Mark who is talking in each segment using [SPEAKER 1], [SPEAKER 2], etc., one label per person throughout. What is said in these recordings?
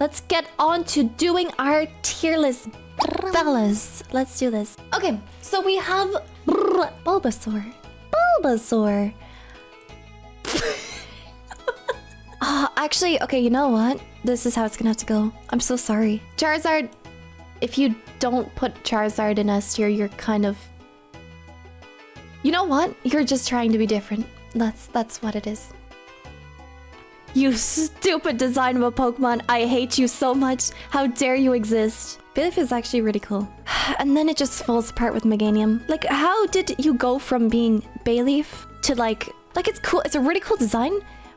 [SPEAKER 1] let's get on to doing our tier list, fellas. Let's do this. Okay, so we have Bulbasaur. Bulbasaur. Actually, okay, you know what? This is how it's gonna have to go. I'm so sorry. Charizard, if you don't put Charizard in S tier, you're kind of... You know what? You're just trying to be different. That's what it is. You stupid design of a Pokemon. I hate you so much. How dare you exist? Bayleaf is actually really cool. And then it just falls apart with Meganium. Like, how did you go from being Bayleaf to like it's cool. It's a really cool design,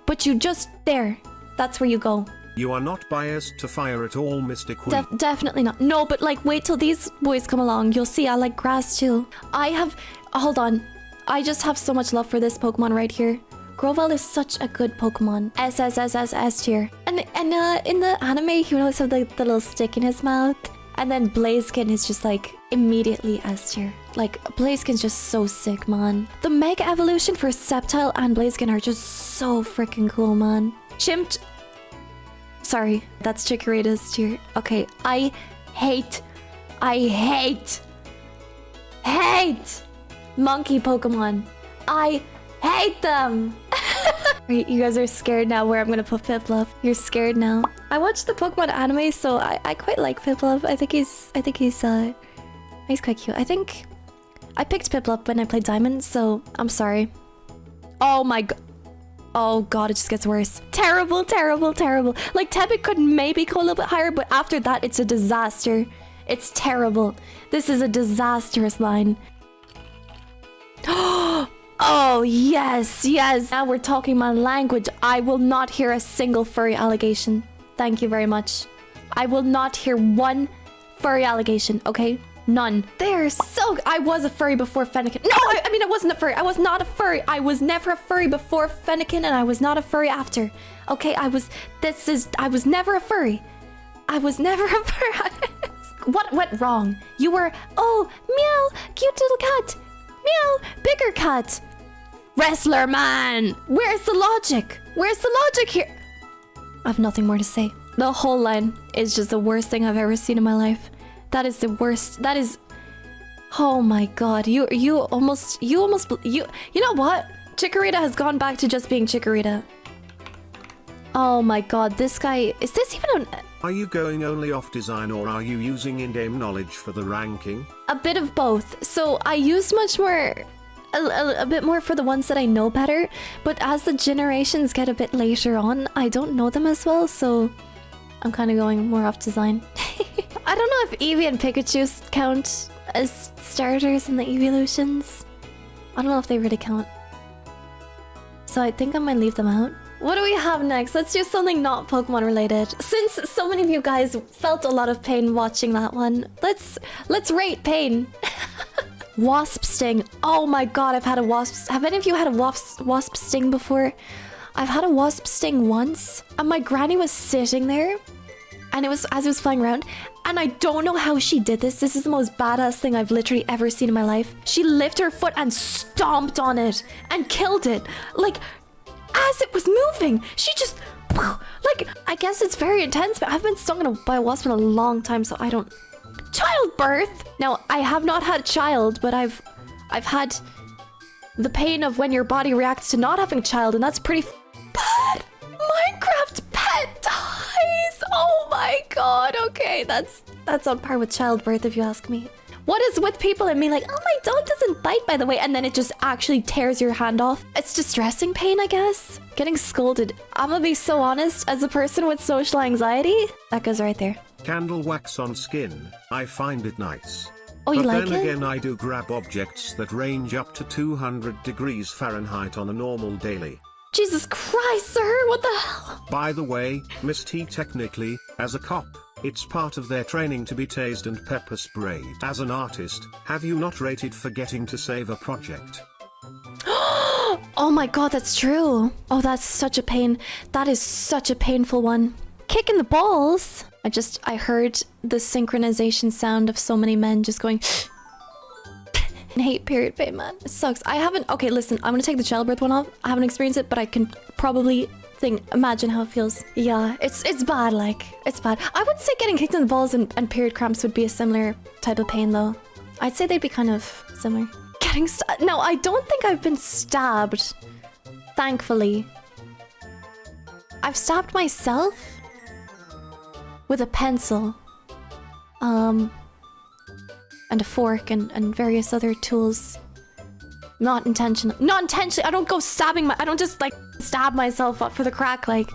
[SPEAKER 1] but you just there. That's where you go.
[SPEAKER 2] You are not biased to fire at all, Mystic Queen.
[SPEAKER 1] Definitely not. No, but like, wait till these boys come along. You'll see I like grass too. I have... Hold on. I just have so much love for this Pokemon right here. Grovyle is such a good Pokemon. S tier. And in the anime, he would always have the little stick in his mouth. And then Blaziken is just like immediately S tier. Like, Blaziken's just so sick, man. The Mega Evolution for Sceptile and Blaziken are just so freaking cool, man. Chimp... Sorry, that's Chikorita's tier. Okay, I hate monkey Pokemon. I hate them. You guys are scared now where I'm gonna put Piplup. You're scared now. I watched the Pokemon anime, so I quite like Piplup. I think he's quite cute. I think I picked Piplup when I played Diamond, so I'm sorry. Oh my god. Oh god, it just gets worse. Terrible. Like, Tepig could maybe go a little bit higher, but after that, it's a disaster. It's terrible. This is a disastrous line. Oh, yes. Now we're talking my language. I will not hear a single furry allegation. Thank you very much. I will not hear one furry allegation, okay? None. They're so... I was a furry before Fennekin. No, I mean, I wasn't a furry. I was not a furry. I was never a furry before Fennekin, and I was not a furry after. Okay, I was never a furry. I was never a furry. What went wrong? You were... Oh, meow, cute little cat. Meow, bigger cat. Wrestler man. Where's the logic? Where's the logic here? I have nothing more to say. The whole line is just the worst thing I've ever seen in my life. That is the worst. That is... Oh my god. You know what? Chikorita has gone back to just being Chikorita. Oh my god. This guy... Is this even an...
[SPEAKER 2] Are you going only off design, or are you using in-game knowledge for the ranking?
[SPEAKER 1] A bit of both. So I use much more... A bit more for the ones that I know better. But as the generations get a bit later on, I don't know them as well, so... I'm kind of going more off design. I don't know if Eevee and Pikachu count as starters in the evolutions. I don't know if they really count. So I think I might leave them out. What do we have next? Let's do something not Pokemon related. Since so many of you guys felt a lot of pain watching that one, let's rate pain. Wasp sting. Oh my god, I've had a wasp. Have any of you had a wasp sting before? I've had a wasp sting once, and my granny was sitting there, and it was as it was flying around, and I don't know how she did this. This is the most badass thing I've literally ever seen in my life. She lifted her foot and stomped on it and killed it. Like, as it was moving, she just... Like, I guess it's very intense, but I've been stung by a wasp in a long time, so I don't... Childbirth! Now, I have not had a child, but I've had the pain of when your body reacts to not having a child, and that's pretty bad. Minecraft pet dies! Oh my god, okay, that's on par with childbirth if you ask me. What is with people and me like, oh, my dog doesn't bite, by the way, and then it just actually tears your hand off? It's distressing pain, I guess. Getting scolded. I'm gonna be so honest, as a person with social anxiety, that goes right there.
[SPEAKER 2] Candle wax on skin. I find it nice.
[SPEAKER 1] Oh, you like it?
[SPEAKER 2] But then again, I do grab objects that range up to 200 degrees Fahrenheit on a normal daily.
[SPEAKER 1] Jesus Christ, sir, what the hell?
[SPEAKER 2] By the way, Miss T technically, as a cop, it's part of their training to be tased and pepper sprayed. As an artist, have you not rated forgetting to save a project?
[SPEAKER 1] Oh my god, that's true. Oh, that's such a pain. That is such a painful one. Kick in the balls. I heard the synchronization sound of so many men just going... I hate period pain, man. It sucks. I haven't... Okay, listen. I'm gonna take the childbirth one off. I haven't experienced it, but I can probably imagine how it feels. Yeah, it's bad, like. It's bad. I would say getting kicked in the balls and period cramps would be a similar type of pain, though. I'd say they'd be kind of similar. Getting stabbed... No, I don't think I've been stabbed. Thankfully. I've stabbed myself with a pencil. And a fork and various other tools. Not intentional. Not intentionally. I don't go stabbing I don't just like stab myself up for the crack, like.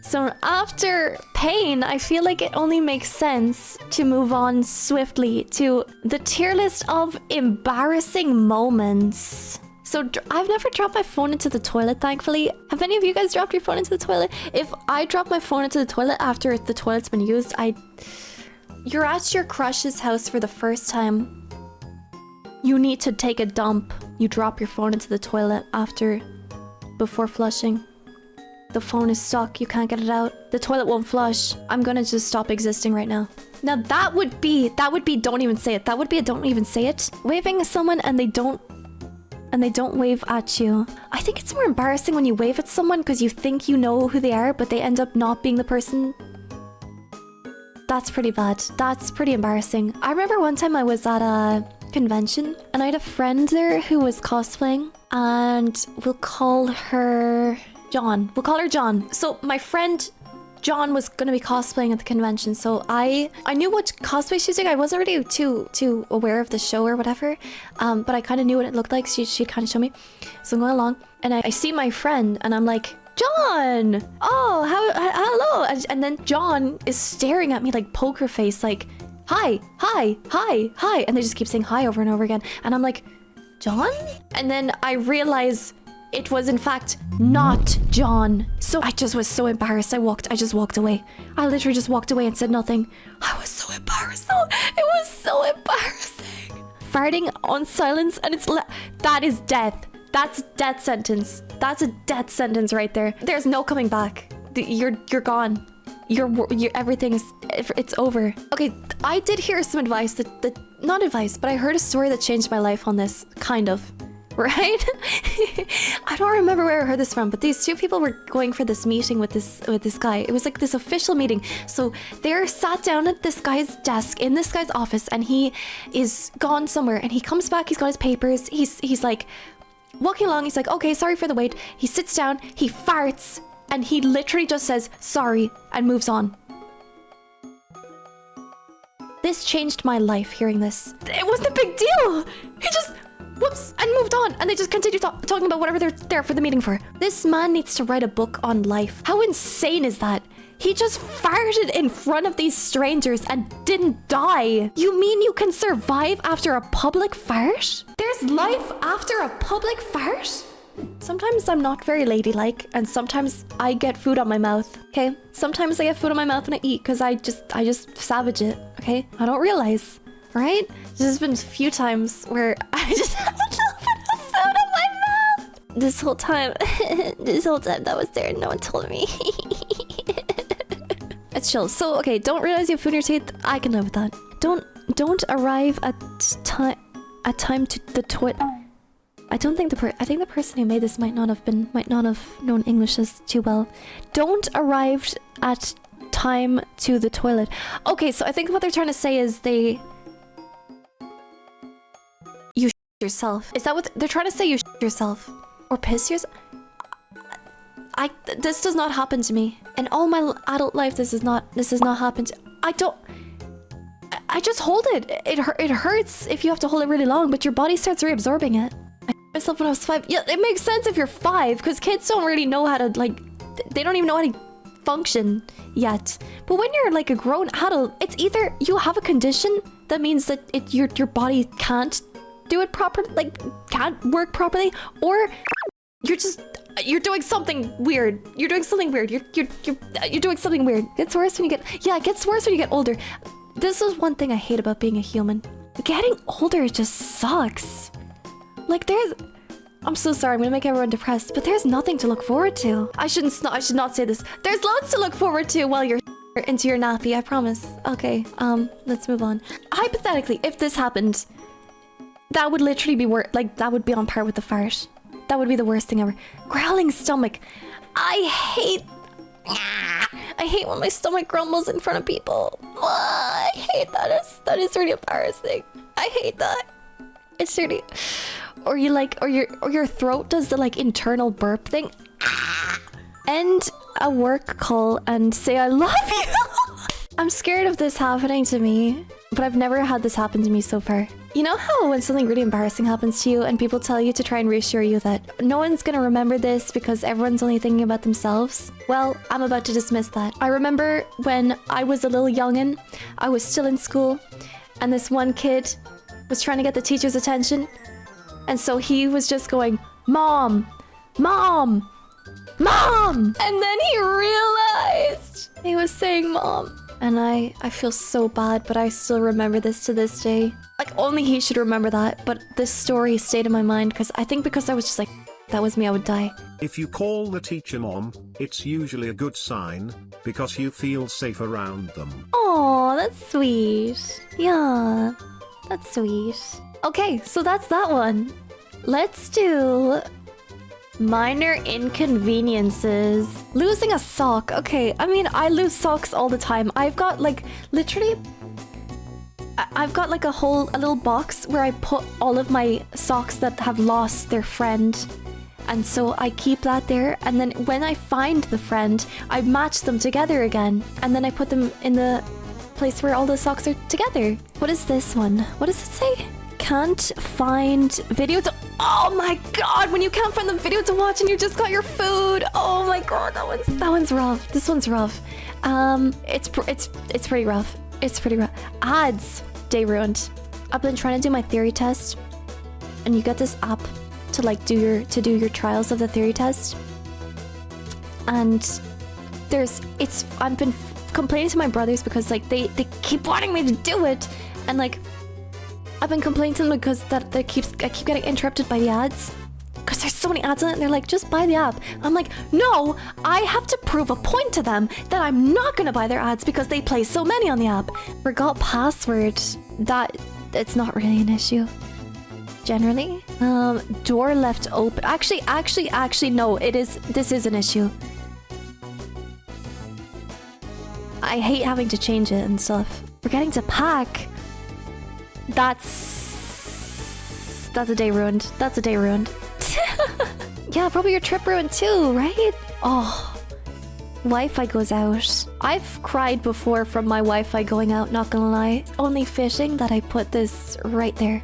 [SPEAKER 1] So after pain, I feel like it only makes sense to move on swiftly to the tier list of embarrassing moments. So I've never dropped my phone into the toilet, thankfully. Have any of you guys dropped your phone into the toilet? If I drop my phone into the toilet after the toilet's been used, you're at your crush's house for the first time. You need to take a dump. You drop your phone into the toilet before flushing. The phone is stuck. You can't get it out. The toilet won't flush. I'm gonna just stop existing right now. Now that would be don't even say it. That would be a don't even say it. Waving at someone and they don't wave at you. I think it's more embarrassing when you wave at someone because you think you know who they are, but they end up not being the person. That's pretty bad. That's pretty embarrassing. I remember one time I was at a convention and I had a friend there who was cosplaying, and we'll call her John. We'll call her John. So my friend John was gonna be cosplaying at the convention, so I knew what cosplay she was doing. I wasn't really too aware of the show or whatever, but I kind of knew what it looked like. She'd kind of show me. So I'm going along and I see my friend and I'm like, John! Oh, hello! And then John is staring at me like poker face, like, hi, hi, hi, hi. And they just keep saying hi over and over again. And I'm like, John? And then I realize it was in fact not John. So I just was so embarrassed. I just walked away. I literally just walked away and said nothing. I was so embarrassed though. It was so embarrassing. Farting on silence and that is death. That's death sentence. That's a death sentence right there. There's no coming back. You're gone. Everything is, it's over. Okay, I did hear some advice that not advice, but I heard a story that changed my life on this, kind of. Right? I don't remember where I heard this from, but these two people were going for this meeting with this guy. It was like this official meeting. So they're sat down at this guy's desk in this guy's office, and he is gone somewhere. And he comes back. He's got his papers. He's like walking along. He's like, okay, sorry for the wait. He sits down. He farts, and he literally just says sorry and moves on. This changed my life. Hearing this, it wasn't a big deal. He just whoops, and moved on, and they just continued talking about whatever they're there for the meeting for. This man needs to write a book on life. How insane is that? He just farted in front of these strangers and didn't die. You mean you can survive after a public fart? There's life after a public fart? Sometimes I'm not very ladylike, and sometimes I get food on my mouth, okay? Sometimes I get food on my mouth when I eat because I just savage it, okay? I don't realize. Right? There's been a few times where I just have a little bit of food in my mouth. This whole time that was there, no one told me. It's chill. So, okay, don't realize you have food in your teeth. I can live with that. Don't arrive at time to the toilet. I don't think I think the person who made this might not have known English as too well. Don't arrive at time to the toilet. Okay, so I think what they're trying to say is you yourself. Is that what they're trying to say? You yourself or piss yourself? This does not happen to me. In all my adult life, this has not happened. I just hold it. It hurts if you have to hold it really long, but your body starts reabsorbing it. I myself when I was 5. Yeah, it makes sense if you're 5 because kids don't really know how to they don't even know how to function yet. But when you're like a grown adult, it's either you have a condition that means that your body can't do it properly, can't work properly, or you're doing something weird. You're doing something weird. You're doing something weird. It gets worse when you get older. This is one thing I hate about being a human. Getting older just sucks. I'm so sorry, I'm gonna make everyone depressed, but there's nothing to look forward to. I should not say this. There's loads to look forward to while you're into your nappy, I promise. Okay, let's move on. Hypothetically, if this happened, That would literally be like, that would be on par with the fart. That would be the worst thing ever. Growling stomach. I hate when my stomach grumbles in front of people. I hate that. That is really embarrassing. I hate that. It's really... Or you like, or your throat does the like internal burp thing. End a work call and say I love you. I'm scared of this happening to me, but I've never had this happen to me so far. You know how when something really embarrassing happens to you and people tell you to try and reassure you that no one's gonna remember this because everyone's only thinking about themselves? Well, I'm about to dismiss that. I remember when I was a little youngin', I was still in school, and this one kid was trying to get the teacher's attention, and so he was just going, "Mom, Mom, Mom!" And then he realized he was saying mom. And I feel so bad, but I still remember this to this day. Like, only he should remember that, but this story stayed in my mind because I think because I was just like, that was me, I would die.
[SPEAKER 2] If you call the teacher mom, it's usually a good sign, because you feel safe around them.
[SPEAKER 1] Oh, that's sweet. Yeah, that's sweet. Okay, so that's that one. Let's do... minor inconveniences. Losing a sock. Okay, I mean, I lose socks all the time. I've got like literally I've got like a little box where I put all of my socks that have lost their friend. And so I keep that there, and then when I find the friend, I match them together again, and then I put them in the place where all the socks are together. What is this one? What does it say? Can't find video to... Oh my god, when you can't find the video to watch and you just got your food. Oh my god, that one's rough. This one's rough. It's pretty rough. It's pretty rough. Ads. Day ruined. I've been trying to do my theory test, and you get this app to like do your trials of the theory test. And I've been complaining to my brothers because like they keep wanting me to do it, and like I've been complaining to them because I keep getting interrupted by the ads. Because there's so many ads on it, and they're like, just buy the app. I'm like, no, I have to prove a point to them that I'm not gonna buy their ads because they play so many on the app. Forgot password. It's not really an issue. Generally. Door left open. Actually, no, this is an issue. I hate having to change it and stuff. Forgetting to pack. That's a day ruined. That's a day ruined. Yeah, probably your trip ruined too, right? Oh, Wi-Fi goes out. I've cried before from my Wi-Fi going out, not gonna lie. It's only fitting that I put this right there.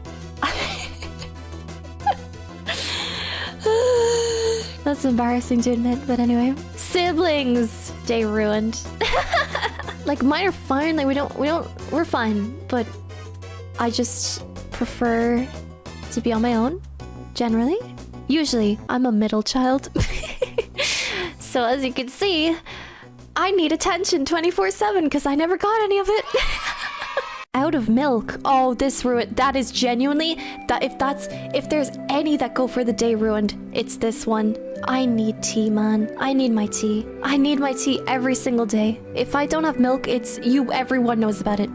[SPEAKER 1] That's embarrassing to admit, but anyway. Siblings! Day ruined. Like, mine are fine, like we're fine, but I just prefer to be on my own, generally. Usually, I'm a middle child. So as you can see, I need attention 24/7 because I never got any of it. Out of milk. Oh, this ruined. That is genuinely if there's any that go for the day ruined, it's this one. I need tea, man. I need my tea. I need my tea every single day. If I don't have milk, everyone knows about it.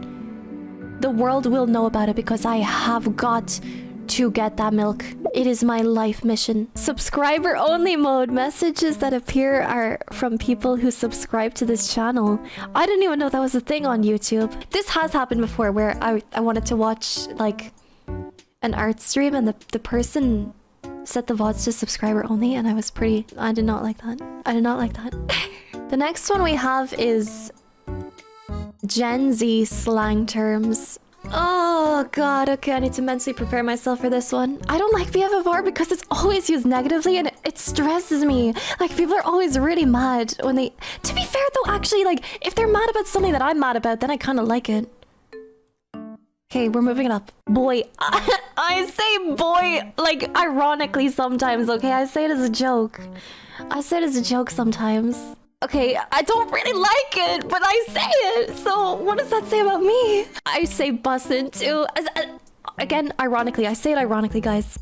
[SPEAKER 1] The world will know about it because I have got to get that milk. It is my life mission. Subscriber only mode. Messages that appear are from people who subscribe to this channel. I didn't even know that was a thing on YouTube. This has happened before where I wanted to watch like an art stream and the person set the VODs to subscriber only, and I did not like that. I did not like that. The next one we have is Gen Z slang terms. Oh god, okay, I need to mentally prepare myself for this one. I don't like VFFR because it's always used negatively and it stresses me. Like, people are always really mad when they... To be fair though, actually, like, if they're mad about something that I'm mad about, then I kind of like it. Okay, we're moving it up. Boy. I say boy, like, ironically sometimes, okay? I say it as a joke. I say it as a joke sometimes. Okay, I don't really like it, but I say it. So what does that say about me? I say bussin' too. Again, ironically. I say it ironically, guys.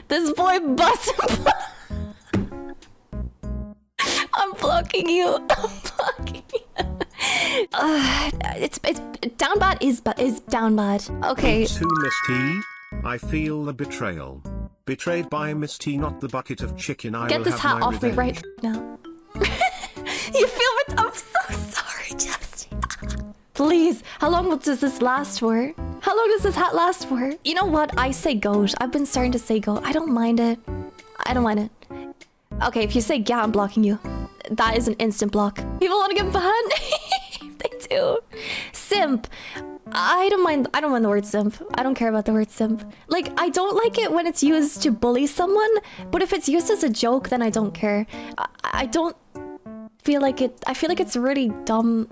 [SPEAKER 1] This boy bussin'. I'm blocking you. I'm blocking you. It's down bad is down bad. Okay.
[SPEAKER 2] It's who Miss T. I feel the betrayal. Betrayed by Miss T, not the bucket of chicken. I
[SPEAKER 1] Get
[SPEAKER 2] will
[SPEAKER 1] this
[SPEAKER 2] have
[SPEAKER 1] hat
[SPEAKER 2] my
[SPEAKER 1] off me
[SPEAKER 2] revenge.
[SPEAKER 1] right now. You feel it? I'm so sorry, Justin. Please, how long does this last for? How long does this hat last for? You know what? I say goat. I've been starting to say goat. I don't mind it. I don't mind it. Okay, if you say yeah, I'm blocking you. That is an instant block. People want to get banned. They do. Simp. I don't mind the word simp. I don't care about the word simp. Like, I don't like it when it's used to bully someone, but if it's used as a joke, then I don't care. I don't feel like it. I feel like it's really dumb.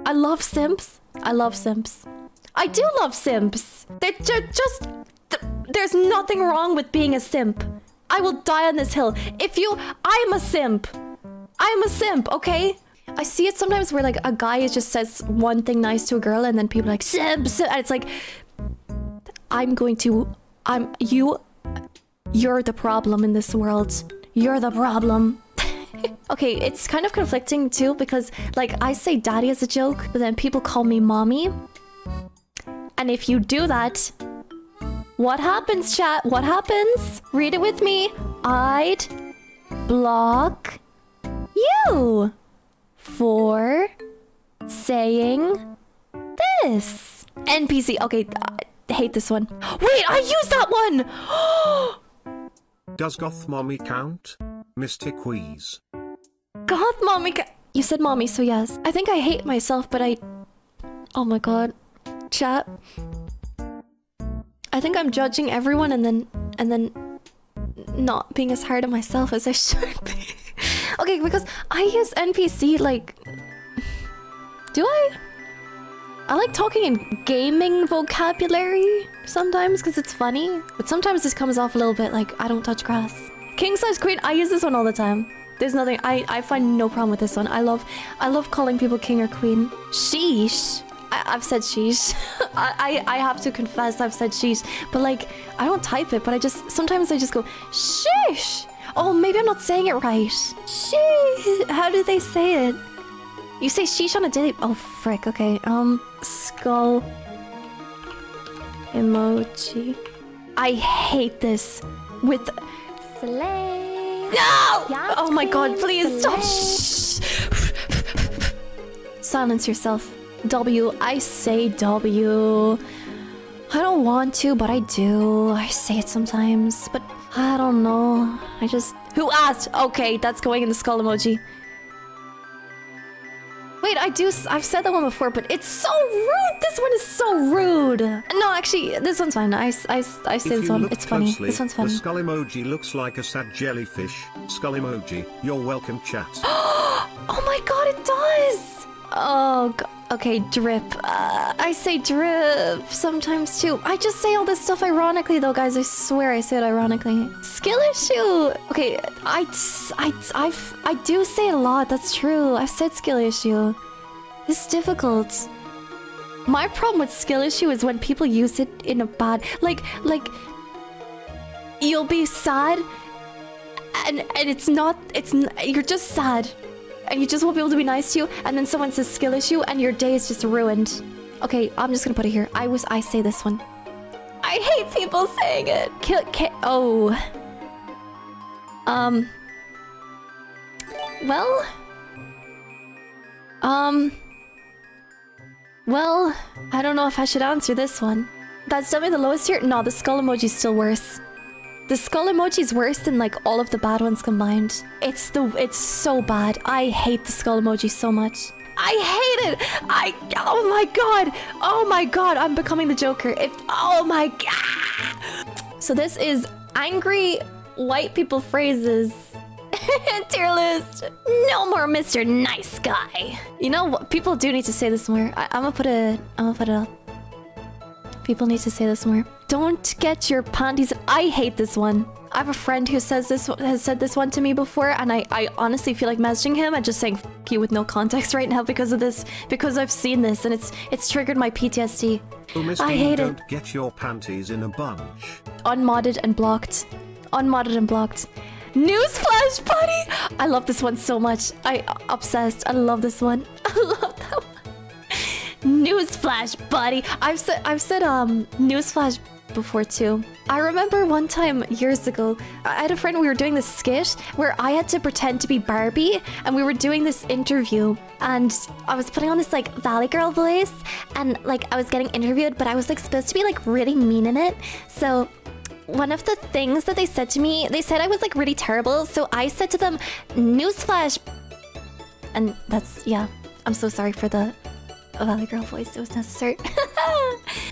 [SPEAKER 1] I love simps. I love simps. I do love simps. They're just... There's nothing wrong with being a simp. I will die on this hill. I'm a simp. I'm a simp, okay? I see it sometimes where like a guy just says one thing nice to a girl and then people are like, simp, simp. And it's like, you're the problem in this world. You're the problem. Okay, it's kind of conflicting too because like I say daddy as a joke, but then people call me mommy. And if you do that, what happens, chat? What happens? Read it with me. I'd block you for saying this. NPC. Okay, I hate this one. Wait, I used that one!
[SPEAKER 2] Does goth mommy count? Mystic Wheeze.
[SPEAKER 1] Goth mommy you said mommy, so yes. I think I hate myself, but oh my god. Chat. I think I'm judging everyone and then not being as hard on myself as I should be. Okay, because I use NPC like... Do I? I like talking in gaming vocabulary sometimes because it's funny. But sometimes this comes off a little bit like I don't touch grass. King size queen, I use this one all the time. There's nothing, I find no problem with this one. I love calling people king or queen. Sheesh. I've said sheesh. I have to confess I've said sheesh. But like, I don't type it, but sometimes I just go, sheesh. Oh, maybe I'm not saying it right. Sheesh. How do they say it? You say sheesh on a daily... Oh, frick. Okay. Skull emoji. I hate this with...
[SPEAKER 3] Slay.
[SPEAKER 1] No!
[SPEAKER 3] Yes,
[SPEAKER 1] Oh my god,
[SPEAKER 3] queen,
[SPEAKER 1] please stop. Shh. Silence yourself. W. I say W. I don't want to, but I do. I say it sometimes, but I don't know. Who asked? Okay, that's going in the skull emoji. Wait, I've said that one before, but it's so rude! This one is so rude! No, actually, this one's fine. I say this one. It's funny.
[SPEAKER 2] Closely,
[SPEAKER 1] This one's funny.
[SPEAKER 2] The skull emoji looks like a sad jellyfish. Skull emoji. You're welcome, chat.
[SPEAKER 1] Oh my god, it does! Oh god. Okay, drip. I say drip sometimes too. I just say all this stuff ironically though, guys. I swear I say it ironically. Skill issue. Okay, I do say it a lot. That's true. I've said skill issue. It's difficult. My problem with skill issue is when people use it in a bad... Like, you'll be sad and you're just sad. And you just want people to be nice to you, and then someone says skill issue, and your day is just ruined. Okay, I'm just gonna put it here. I say this one. I hate people saying it. Oh. Well, I don't know if I should answer this one. That's definitely the lowest tier. No, the skull emoji's still worse. The skull emoji is worse than like all of the bad ones combined. It's so bad. I hate the skull emoji so much. I hate it. Oh my god. Oh my god. I'm becoming the Joker. Oh my god. So this is angry white people phrases. Tier list. No more Mr. Nice Guy. You know what? People do need to say this more. I'm gonna put it up. People need to say this more. Don't get your panties... I hate this one. I have a friend who has said this one to me before, and I honestly feel like messaging him and just saying F you with no context right now because of this. Because I've seen this, and it's triggered my PTSD. I hate it.
[SPEAKER 2] Don't get your panties in a bunch.
[SPEAKER 1] Unmodded and blocked. Unmodded and blocked. Newsflash, buddy! I love this one so much. Obsessed. I love this one. I love that one. Newsflash, buddy. I've said newsflash before too. I remember one time years ago, I had a friend, we were doing this skit where I had to pretend to be Barbie and we were doing this interview and I was putting on this like Valley Girl voice and like I was getting interviewed, but I was like supposed to be like really mean in it. So one of the things that they said to me, they said I was like really terrible. So I said to them, newsflash. And that's, yeah, I'm so sorry for the Valley Girl voice. It was necessary.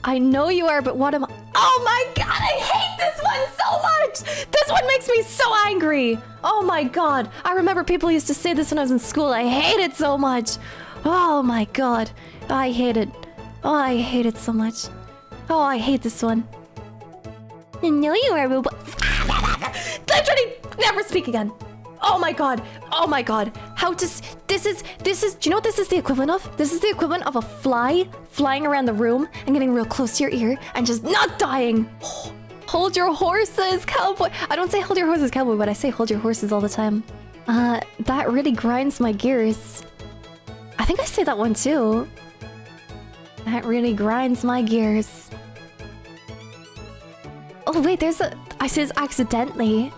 [SPEAKER 1] I know you are, but what am I? Oh my god, I hate this one so much! This one makes me so angry! Oh my god. I remember people used to say this when I was in school. I hate it so much. Oh my god. I hate it. Oh, I hate it so much. Oh, I hate this one. I know you are, but... Literally, never speak again. Oh my god. Oh my god. How does... This is... Do you know what this is the equivalent of? This is the equivalent of a fly flying around the room and getting real close to your ear and just not dying. Hold your horses, cowboy. I don't say hold your horses, cowboy, but I say hold your horses all the time. That really grinds my gears. I think I say that one too. That really grinds my gears. Oh wait, there's a... I say this accidentally.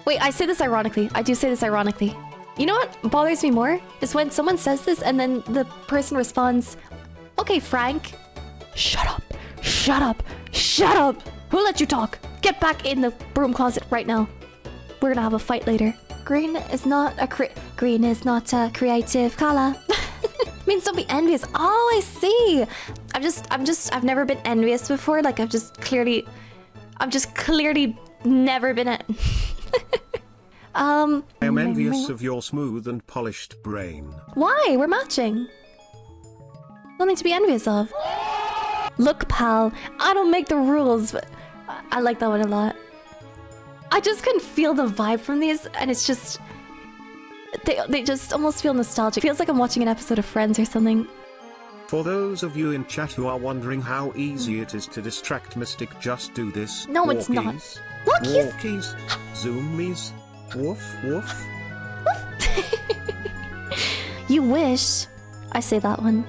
[SPEAKER 1] Wait, I say this ironically. I do say this ironically. You know what bothers me more? Is when someone says this and then the person responds, okay, Frank. Shut up. Shut up. Shut up. Who let you talk? Get back in the broom closet right now. We're gonna have a fight later. Green is not a creative color. Means don't be envious. Oh, I see. I've never been envious before. Like I've just clearly never been a...
[SPEAKER 2] I am envious of your smooth and polished brain.
[SPEAKER 1] Why? We're matching. Nothing to be envious of. Look, pal, I don't make the rules, but I like that one a lot. I just can feel the vibe from these, and it's just... They just almost feel nostalgic. Feels like I'm watching an episode of Friends or something.
[SPEAKER 2] For those of you in chat who are wondering how easy it is to distract Mystic, just do this.
[SPEAKER 1] No, it's not. Look, he's...
[SPEAKER 2] Walkies, zoomies, woof, woof.
[SPEAKER 1] You wish. I say that one.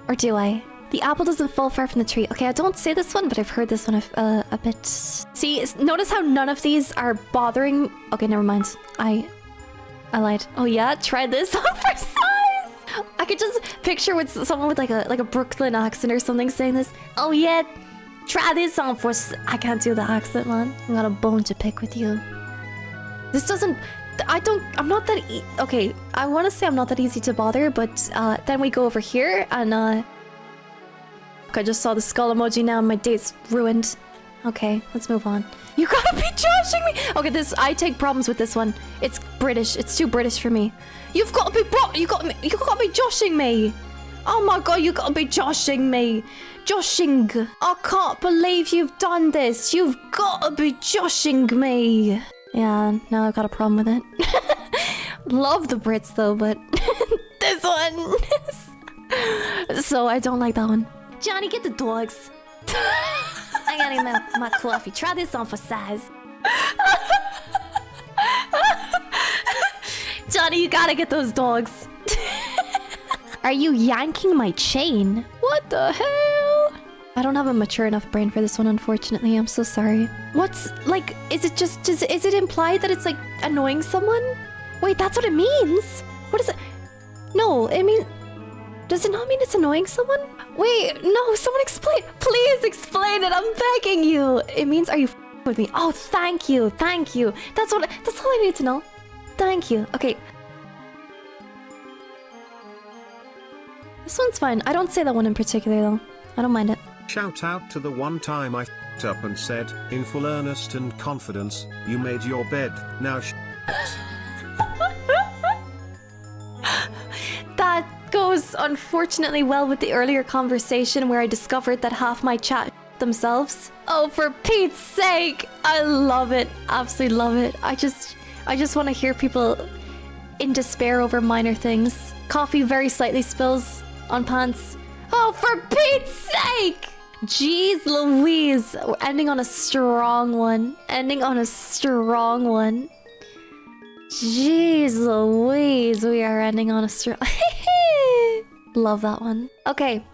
[SPEAKER 1] Or do I? The apple doesn't fall far from the tree. Okay, I don't say this one, but I've heard this one a bit. See, notice how none of these are bothering... Okay, never mind. I lied. Oh yeah? Try this on for size! I could just picture with someone with like a Brooklyn accent or something saying this. Oh yeah? Try this on for... I can't do the accent, man. I got a bone to pick with you. This doesn't... I'm not that... Okay, I want to say I'm not that easy to bother, but then we go over here and... I just saw the skull emoji now and my date's ruined. Okay, let's move on. You gotta be joshing me! Okay, I take problems with this one. It's British. It's too British for me. You've got to be you gotta be joshing me! Oh my god, you gotta be joshing me! Joshing! I can't believe you've done this! You've gotta be joshing me! Yeah, now I've got a problem with it. Love the Brits though, but this one... So I don't like that one. Johnny, get the dogs. I gotta get my coffee. Try this on for size. Johnny, you gotta get those dogs. Are you yanking my chain? What the hell? I don't have a mature enough brain for this one, unfortunately. I'm so sorry. What's, like, is it implied that it's, like, annoying someone? Wait, that's what it means? What is it? No, it means... Does it not mean it's annoying someone? Wait, no, someone explain. Please explain it. I'm begging you. It means, are you with me? Oh, thank you. Thank you. That's all I need to know. Thank you. Okay. This one's fine. I don't say that one in particular, though. I don't mind it.
[SPEAKER 2] Shout out to the one time I f***ed up and said, in full earnest and confidence, you made your bed, now sh**.
[SPEAKER 1] That goes unfortunately well with the earlier conversation where I discovered that half my chat themselves. Oh, for Pete's sake! I love it. Absolutely love it. I just want to hear people in despair over minor things. Coffee very slightly spills on pants. Oh, for Pete's sake! Jeez Louise. We're ending on a strong one. Ending on a strong one. Jeez Louise. We are ending on a strong... Love that one. Okay.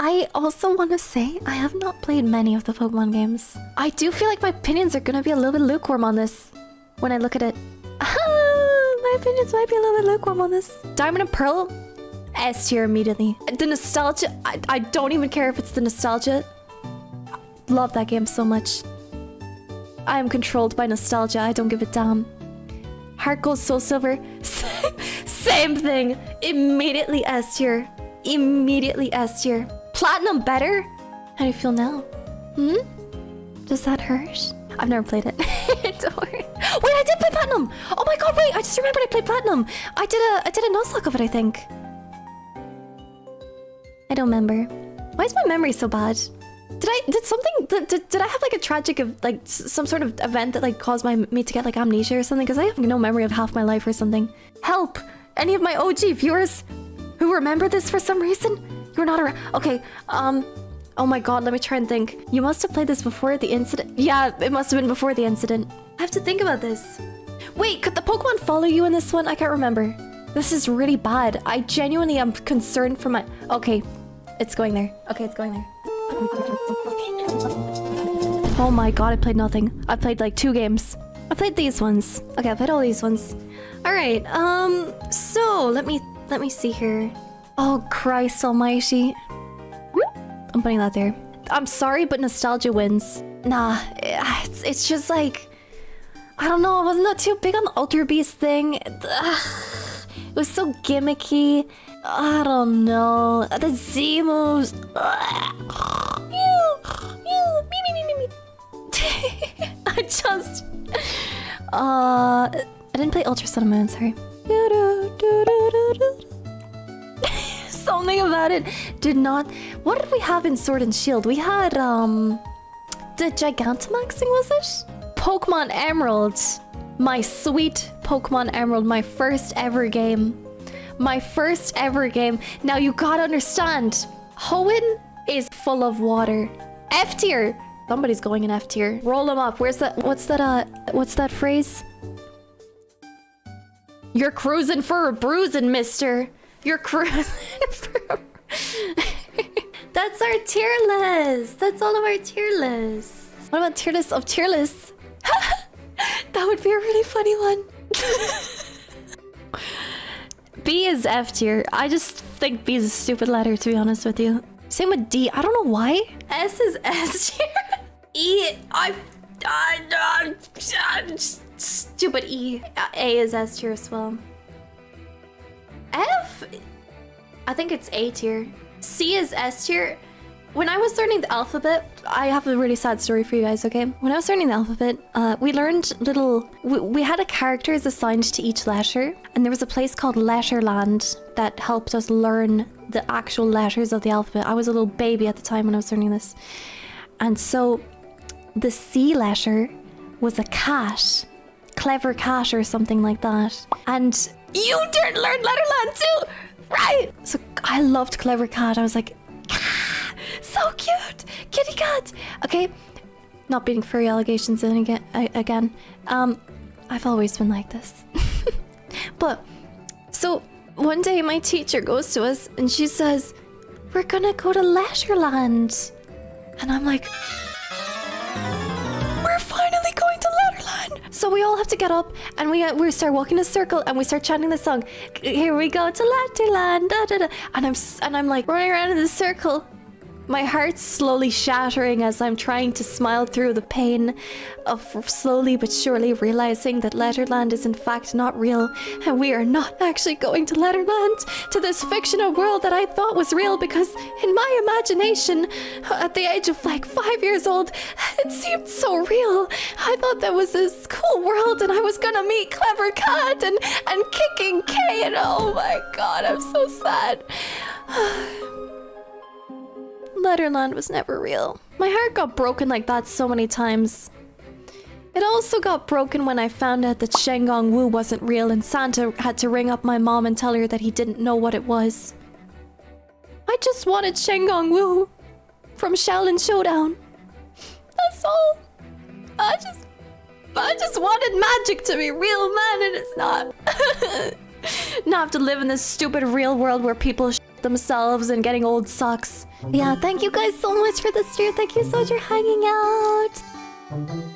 [SPEAKER 1] I also want to say I have not played many of the Pokemon games. I do feel like my opinions are gonna be a little bit lukewarm on this when I look at it. My opinions might be a little bit lukewarm on this. Diamond and Pearl, S tier immediately. The nostalgia, I don't even care if it's the nostalgia. Love that game so much. I am controlled by nostalgia. I don't give a damn. Heart Gold, Soul Silver, same thing. Immediately S tier. Immediately S tier. Platinum better? How do you feel now? Does that hurt? I've never played it. Don't worry. Wait, I did play Platinum! Oh my god, wait, I just remembered I played Platinum. I did a Nuzlocke of it, I think. I don't remember. Why is my memory so bad? Did I have like a tragic like some sort of event that like caused me to get like amnesia or something? Because I have no memory of half my life or something. Help! Any of my OG viewers who remember this for some reason? You're not around. Okay, oh my god, let me try and think. You must have played this before the incident. Yeah, it must have been before the incident. I have to think about this. Wait, could the Pokemon follow you in this one? I can't remember. This is really bad. I genuinely am concerned for my... Okay, it's going there. Okay, it's going there. Oh my god, I played nothing. I played like 2 games. I played these ones. Okay, I played all these ones. Alright, so let me see here. Oh Christ almighty. I'm putting that there. I'm sorry, but nostalgia wins. Nah, it's just like... I don't know, I wasn't too big on the Ultra Beast thing. It was so gimmicky. I don't know. The Z moves. I just... I didn't play Ultra Sun and Moon, sorry. Something about it did not... What did we have in Sword and Shield? We had, the Gigantamaxing, was it? Pokemon Emerald. My sweet Pokemon Emerald. My first ever game. My first ever game. Now you gotta understand. Hoenn is full of water. F tier. Somebody's going in F tier. Roll them up. Where's that? What's that phrase? You're cruising for a bruising, mister. You're cruising for... That's our tier list. That's all of our tier lists. What about tier list of tier lists? That would be a really funny one. B is F tier. I just think B is a stupid letter, to be honest with you. Same with D. I don't know why. S is S tier. E. Stupid E. A is S tier as well. F? I think it's A tier. C is S tier. When I was learning the alphabet, I have a really sad story for you guys, okay? When I was learning the alphabet, we learned little... We had a characters assigned to each letter, and there was a place called Letterland that helped us learn the actual letters of the alphabet. I was a little baby at the time when I was learning this. And so, the C letter was a cat. Clever cat or something like that. And you didn't learn Letterland too! Right! So, I loved Clever Cat. I was like... So cute! Kitty cat! Okay, not beating furry allegations in again. I've always been like this. But, so, one day my teacher goes to us and she says, we're gonna go to Letterland. And I'm like, we're finally going to Letterland! So we all have to get up and we start walking in a circle and we start chanting the song. Here we go to Letterland, da da da. And I'm like running around in this circle. My heart's slowly shattering as I'm trying to smile through the pain of slowly but surely realizing that Letterland is in fact not real and we are not actually going to Letterland, to this fictional world that I thought was real because in my imagination, at the age of like 5 years old, it seemed so real. I thought there was this cool world and I was gonna meet Clever Cat and Kicking K and oh my god, I'm so sad. Letterland was never real. My heart got broken like that so many times. It also got broken when I found out that Shenggong Wu wasn't real and Santa had to ring up my mom and tell her that he didn't know what it was. I just wanted Shenggong Wu from Shaolin Showdown. That's all. I just wanted magic to be real, man, and it's not. Now I have to live in this stupid real world where people themselves and getting old sucks. Yeah, thank you guys so much for the stream. Thank you so much for hanging out.